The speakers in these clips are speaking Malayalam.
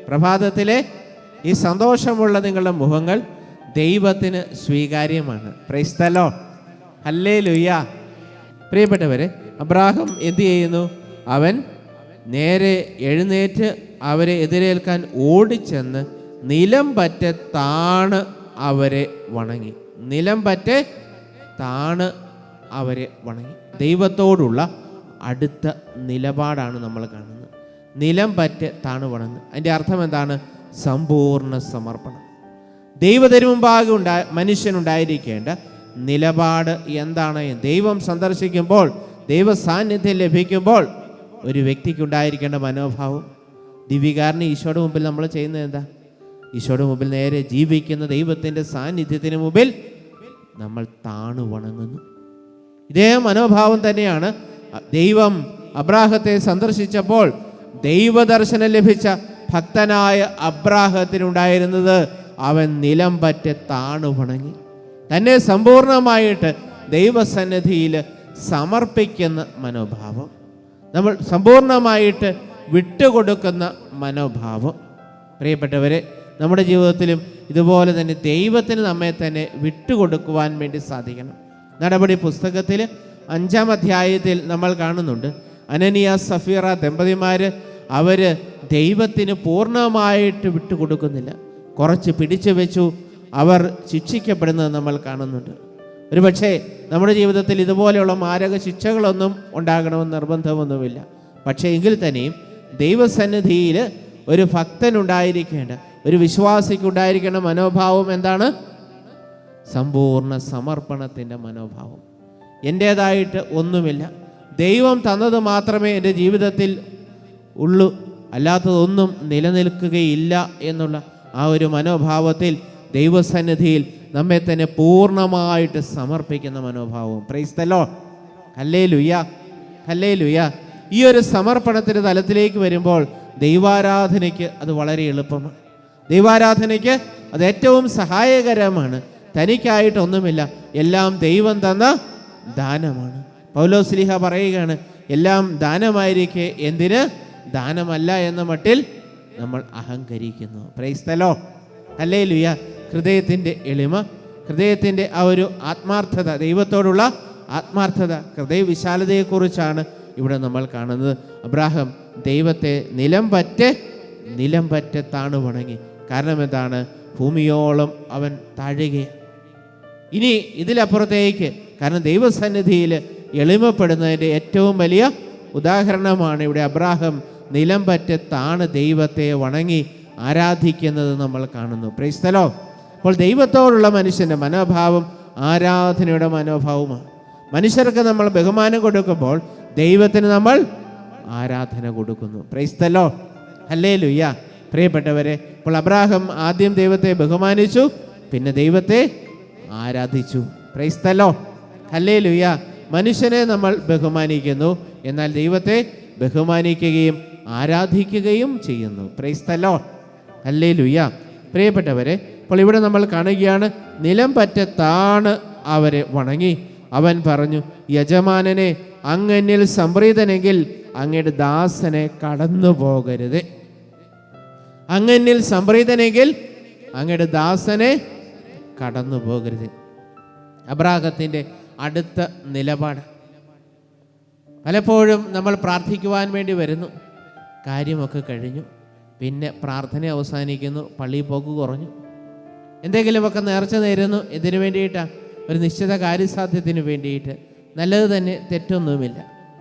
പ്രഭാതത്തിലെ ഈ സന്തോഷമുള്ള നിങ്ങളുടെ മുഖങ്ങൾ ദൈവത്തിന് സ്വീകാര്യമാണ്. Price the lord. ഹല്ലേലൂയ. പ്രിയപ്പെട്ടവരെ, അബ്രാഹാം എന്ത് ചെയ്യുന്നു? അവൻ നേരെ എഴുന്നേറ്റ് അവരെ എതിരേൽക്കാൻ ഓടിച്ചെന്ന് നിലം പറ്റെ താണ് അവരെ വണങ്ങി. നിലം പറ്റെ താണ് അവരെ വണങ്ങി. ദൈവത്തോടുള്ള അടുത്ത നിലപാടാണ് നമ്മൾ കാണുന്നത്. നിലം പറ്റെ താണ് വണങ്ങുക. അതിൻ്റെ അർത്ഥം എന്താണ്? സമ്പൂർണ്ണ സമർപ്പണം. ദൈവത്തിനുമുമ്പാകെ മനുഷ്യനുണ്ടായിരിക്കേണ്ട നിലപാട് എന്താണ്? ദൈവം സന്ദർശിക്കുമ്പോൾ, ദൈവ സാന്നിധ്യം ലഭിക്കുമ്പോൾ ഒരു വ്യക്തിക്കുണ്ടായിരിക്കേണ്ട മനോഭാവം. ദിവ്യകാരന് ഈശോയുടെ മുമ്പിൽ നമ്മൾ ചെയ്യുന്നത് എന്താ? ഈശോയുടെ മുമ്പിൽ നേരെ ജീവിക്കുന്ന ദൈവത്തിൻ്റെ സാന്നിധ്യത്തിന് മുമ്പിൽ നമ്മൾ താണു വണങ്ങുന്നു. ഇതേ മനോഭാവം തന്നെയാണ് ദൈവം അബ്രാഹത്തെ സന്ദർശിച്ചപ്പോൾ ദൈവദർശനം ലഭിച്ച ഭക്തനായ അബ്രാഹത്തിനുണ്ടായിരുന്നത്. അവൻ നിലം പറ്റെ താണു വണങ്ങി തന്നെ സമ്പൂർണമായിട്ട് ദൈവസന്നിധിയിൽ സമർപ്പിക്കുന്ന മനോഭാവം, നമ്മൾ സമ്പൂർണമായിട്ട് വിട്ടുകൊടുക്കുന്ന മനോഭാവം. പ്രിയപ്പെട്ടവരെ, നമ്മുടെ ജീവിതത്തിലും ഇതുപോലെ തന്നെ ദൈവത്തിന് നമ്മെ തന്നെ വിട്ടുകൊടുക്കുവാൻ വേണ്ടി സാധിക്കണം. നടപടി പുസ്തകത്തിൽ 5-ാം അധ്യായത്തിൽ നമ്മൾ കാണുന്നുണ്ട്, അനനിയ സഫീറ ദമ്പതിമാർ അവർ ദൈവത്തിന് പൂർണ്ണമായിട്ട് വിട്ടുകൊടുക്കുന്നില്ല. കുറച്ച് പിടിച്ചു വെച്ചു അവർ ശിക്ഷിക്കപ്പെടുന്നത് നമ്മൾ കാണുന്നുണ്ട്. ഒരു പക്ഷേ നമ്മുടെ ജീവിതത്തിൽ ഇതുപോലെയുള്ള മാരക ശിക്ഷകളൊന്നും ഉണ്ടാകണമെന്ന് നിർബന്ധമൊന്നുമില്ല. പക്ഷേ എങ്കിൽ തന്നെയും ദൈവസന്നിധിയിൽ ഒരു ഭക്തനുണ്ടായിരിക്കേണ്ട, ഒരു വിശ്വാസിക്കുണ്ടായിരിക്കേണ്ട മനോഭാവം എന്താണ്? സമ്പൂർണ്ണ സമർപ്പണത്തിൻ്റെ മനോഭാവം. എൻ്റേതായിട്ട് ഒന്നുമില്ല, ദൈവം തന്നത് മാത്രമേ എൻ്റെ ജീവിതത്തിൽ ഉള്ളൂ, അല്ലാത്തതൊന്നും നിലനിൽക്കുകയില്ല എന്നുള്ള ആ ഒരു മനോഭാവത്തിൽ ദൈവസന്നിധിയിൽ നമ്മെ തന്നെ പൂർണ്ണമായിട്ട് സമർപ്പിക്കുന്ന മനോഭാവം. Price the lord. Hallelujah, hallelujah. ഈ ഒരു സമർപ്പണത്തിൻ്റെ തലത്തിലേക്ക് വരുമ്പോൾ ദൈവാരാധനയ്ക്ക് അത് വളരെ എളുപ്പമാണ്. ദൈവാരാധനയ്ക്ക് അത് ഏറ്റവും സഹായകരമാണ്. തനിക്കായിട്ടൊന്നുമില്ല, എല്ലാം ദൈവം തന്ന ദാനമാണ്. പൗലോസ്ലീഹ പറയുകയാണ്, എല്ലാം ദാനമായിരിക്കെ എന്തിന് ദാനമല്ല എന്ന മട്ടിൽ നമ്മൾ അഹങ്കരിക്കുന്നു. Praise the lord. ഹല്ലേലൂയ. ഹൃദയത്തിൻ്റെ എളിമ, ഹൃദയത്തിൻ്റെ ആ ഒരു ആത്മാർത്ഥത, ദൈവത്തോടുള്ള ആത്മാർത്ഥത, ഹൃദയ വിശാലതയെക്കുറിച്ചാണ് ഇവിടെ നമ്മൾ കാണുന്നത്. അബ്രാഹാം ദൈവത്തെ നിലം പറ്റെ താണു വണങ്ങി. കാരണം എന്താണ്? ഭൂമിയോളം അവൻ താഴുകയാണ്. ഇനി ഇതിലപ്പുറത്തേക്ക്, കാരണം ദൈവസന്നിധിയിൽ എളിമപ്പെടുന്നതിൻ്റെ ഏറ്റവും വലിയ ഉദാഹരണമാണ് ഇവിടെ അബ്രാഹാം നിലം പറ്റെ താണ് ദൈവത്തെ വണങ്ങി ആരാധിക്കുന്നത് നമ്മൾ കാണുന്നു. Price the Lord. അപ്പോൾ ദൈവത്തോടുള്ള മനുഷ്യൻ്റെ മനോഭാവം ആരാധനയുടെ മനോഭാവമാണ്. മനുഷ്യർക്ക് നമ്മൾ ബഹുമാനം കൊടുക്കുമ്പോൾ ദൈവത്തിന് നമ്മൾ ആരാധന കൊടുക്കുന്നു. Price the lord. ഹല്ലേലൂയ. പ്രിയപ്പെട്ടവരെ, അപ്പോൾ അബ്രാഹാം ആദ്യം ദൈവത്തെ ബഹുമാനിച്ചു, പിന്നെ ദൈവത്തെ ആരാധിച്ചു. Price the lord. ഹല്ലേലൂയ. മനുഷ്യനെ നമ്മൾ ബഹുമാനിക്കുന്നു, എന്നാൽ ദൈവത്തെ ബഹുമാനിക്കുകയും ആരാധിക്കുകയും ചെയ്യുന്നു. Price the lord. ഹല്ലേലൂയ. പ്രിയപ്പെട്ടവരെ, അപ്പോൾ ഇവിടെ നമ്മൾ കാണുകയാണ്, നിലം പറ്റെ താണ് അവരെ വണങ്ങി. അവൻ പറഞ്ഞു, യജമാനനെ, അങ്ങ് എന്നിൽ സംപ്രീതനെങ്കിൽ അങ്ങയുടെ ദാസനെ കടന്നു പോകരുത്. അങ്ങ് എന്നിൽ സംപ്രീതനെങ്കിൽ അങ്ങയുടെ ദാസനെ കടന്നു പോകരുത്. അബ്രാഹത്തിൻ്റെ അടുത്ത നിലപാട്. പലപ്പോഴും നമ്മൾ പ്രാർത്ഥിക്കുവാൻ വേണ്ടി വരുന്നു, കാര്യമൊക്കെ കഴിഞ്ഞു, പിന്നെ പ്രാർത്ഥന അവസാനിക്കുന്നു, പള്ളിയിൽ പോക്ക് കുറഞ്ഞു, എന്തെങ്കിലുമൊക്കെ നേർച്ച നേരുന്നു. എന്തിനു വേണ്ടിയിട്ടാണ്? ഒരു നിശ്ചിത കാര്യസാധ്യത്തിന് വേണ്ടിയിട്ട്. നല്ലത് തന്നെ, തെറ്റൊന്നുമില്ല.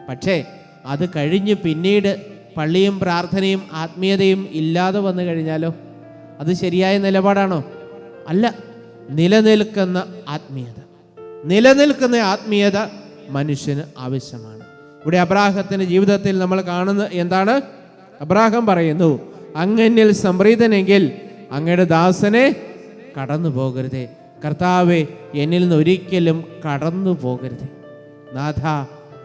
പക്ഷേ അത് കഴിഞ്ഞ് പിന്നീട് പള്ളിയും പ്രാർത്ഥനയും ആത്മീയതയും ഇല്ലാതെ വന്നു കഴിഞ്ഞാലോ? അത് ശരിയായ നിലപാടാണോ? അല്ല. നിലനിൽക്കുന്ന ആത്മീയത മനുഷ്യന് ആവശ്യമാണ്. ഇവിടെ അബ്രാഹത്തിൻ്റെ ജീവിതത്തിൽ നമ്മൾ കാണുന്നത് എന്താണ്? അബ്രാഹാം പറയുന്നു, അങ്ങനിൽ സംപ്രീതനെങ്കിൽ അങ്ങയുടെ ദാസനെ കടന്നു പോകരുതേ. കർത്താവേ, എന്നിൽ നിന്ന് ഒരിക്കലും കടന്നു പോകരുത്. നാഥ,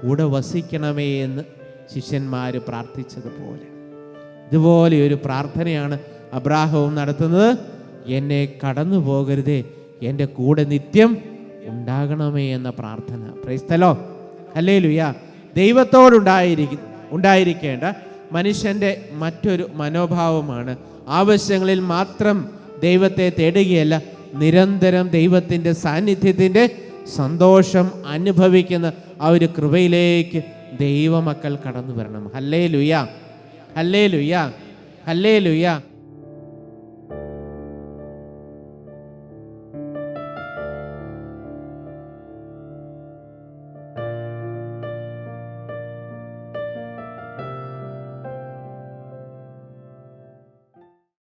കൂടെ വസിക്കണമേ എന്ന് ശിഷ്യന്മാർ പ്രാർത്ഥിച്ചതുപോലെ, ഇതുപോലെ ഒരു പ്രാർത്ഥനയാണ് അബ്രാഹവും നടത്തുന്നത്. എന്നെ കടന്നു പോകരുതേ, എൻ്റെ കൂടെ നിത്യം ഉണ്ടാകണമേ എന്ന പ്രാർത്ഥന. Price the lord. ഹല്ലേലൂയ. ദൈവത്തോടുണ്ടായിരിക്കേണ്ട മനുഷ്യൻ്റെ മറ്റൊരു മനോഭാവമാണ് ആവശ്യങ്ങളിൽ മാത്രം ദൈവത്തെ തേടുകയല്ല, നിരന്തരം ദൈവത്തിൻ്റെ സാന്നിധ്യത്തിൻ്റെ സന്തോഷം അനുഭവിക്കുന്ന ആ ഒരു കൃപയിലേക്ക് ദൈവമക്കൾ കടന്നു വരണം. Hallelujah, hallelujah, hallelujah.